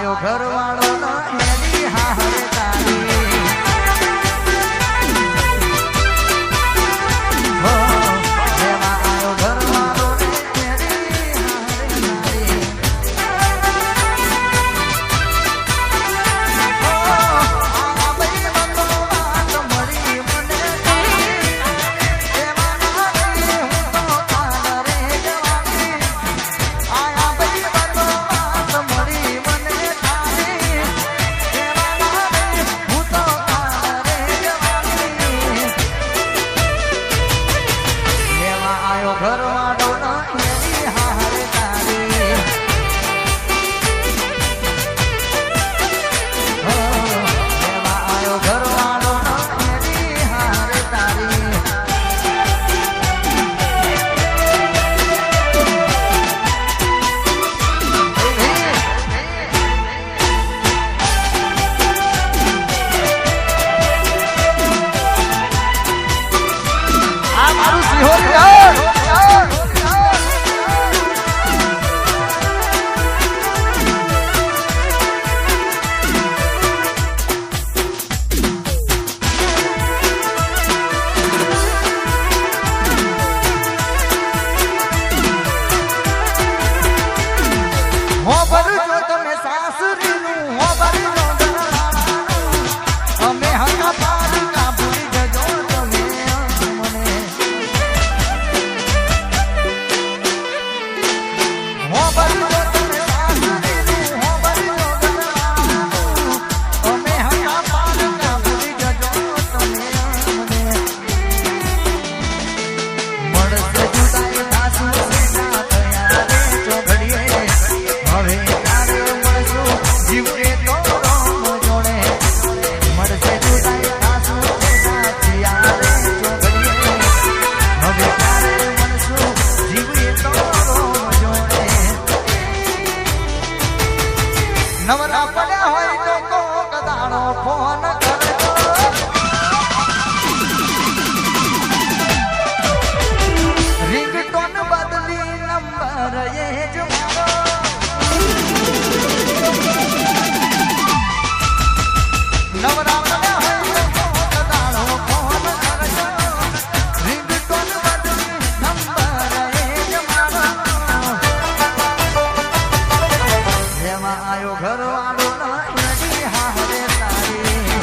આયો ઘરવાળો એની હારે તારી નવરા પડ્યા હોય તો કોક દાડો ફોન કરજો રિંગટોન બદલી નંબર એ જ મારો નવરા પડ્યા હોય તો કોક દાડો ફોન કરજો રિંગટોન બદલી નંબર એ જ મારો જેમાં આયો ઘરવાળો એની હારે તારી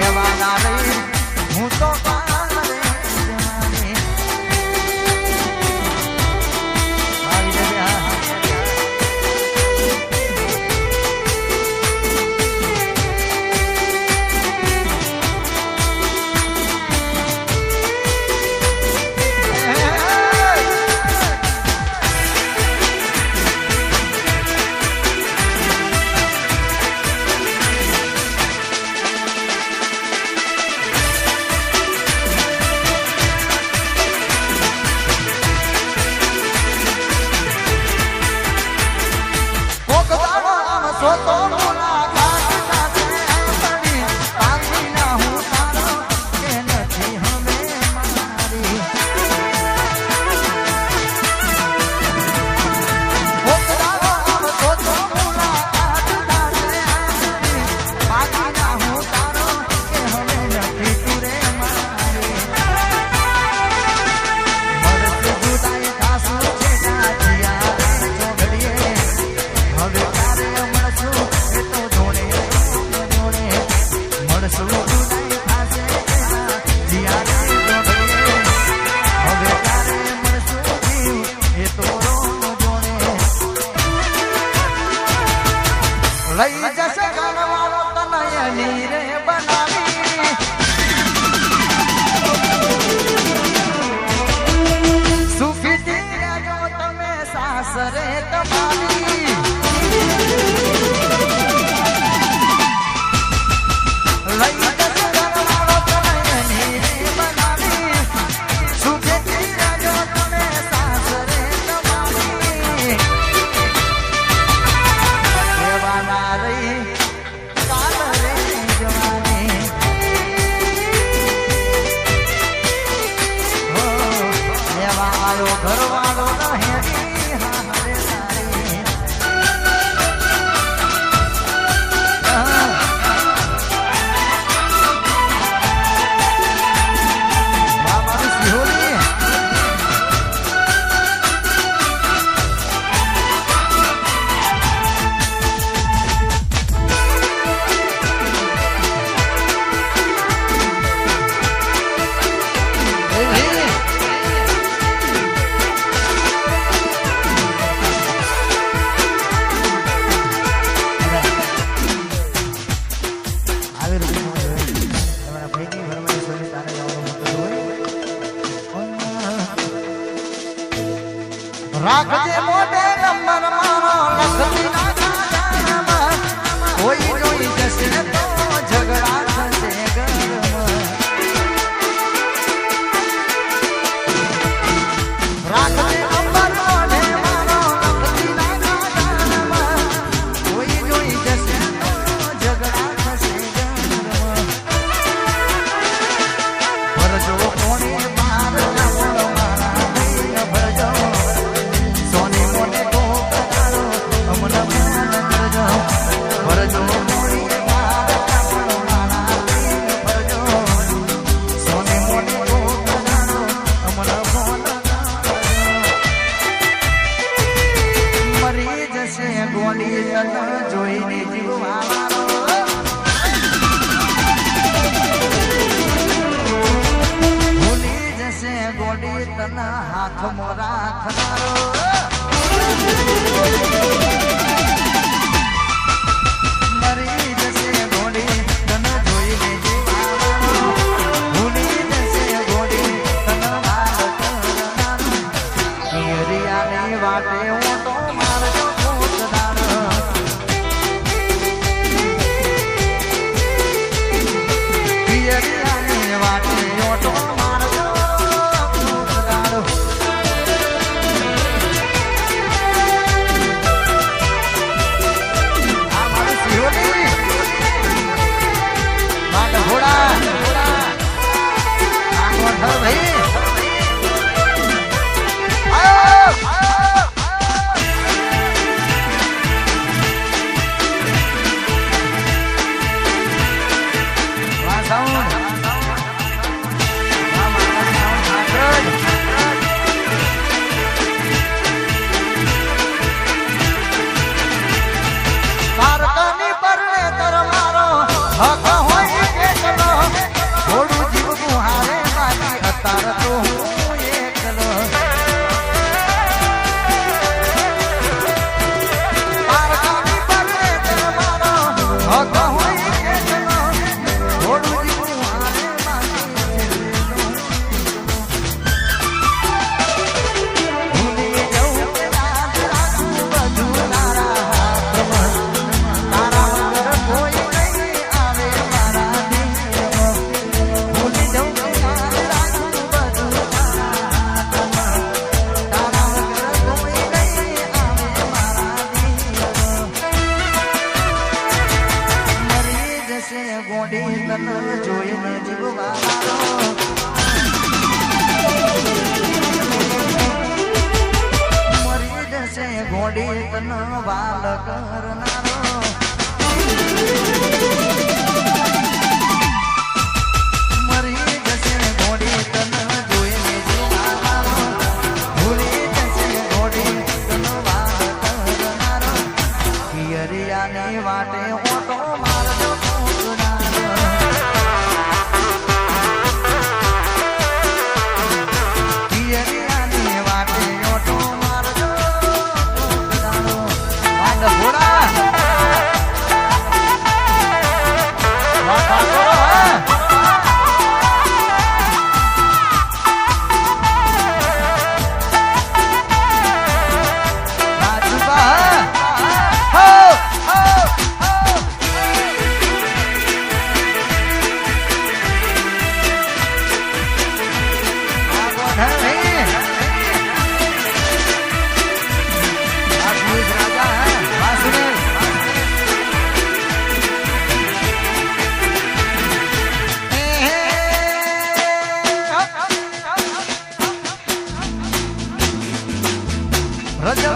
એવા ના રહી હું તો લઈ જશે ઘરવાળો તનયની રે બનાવી સુખી રહેજો તમે સાસરે તમારી લઈ જશે ઘરવાળો તનયની રે બનાવી સુખી રહેજો તમે સાસરે તમારી ઘરવાળો સારી હા રે સારી મારી સિહોરી રાખજે મોઢે નંબર મારો લખતી ના જાનમાં કોઈ જોઈ જશે તો ઝઘડા થશે ઘરમાં રાખજે નંબર મોઢે મારો લખતી ના જાનમાં કોઈ જોઈ જશે તો ઝઘડા થશે ઘરમાં ભરજો કોને બાર જામો મારા નહીં ભરજો જોઈને જીવવાનો ભૂલી જશે ગોડી તના હાથમાં રાખનારો મરી જશે ગોડી તને જોઈને જીવવાનો ભૂલી જશે ગોડી તના માર કરનારો પિયરિયાની વાટે ઓટો મારજો ગોડી તન વાલ કરનારો મરી જશે ગોડી તન જોઈને જીવવાનો ભૂલી જશે ગોડી તન વાલ કરનારો પિયરિયાની વાટે ઓટો મારજો પિયરિયાની વાટે ઓટો મારજો ઘોડા રજવ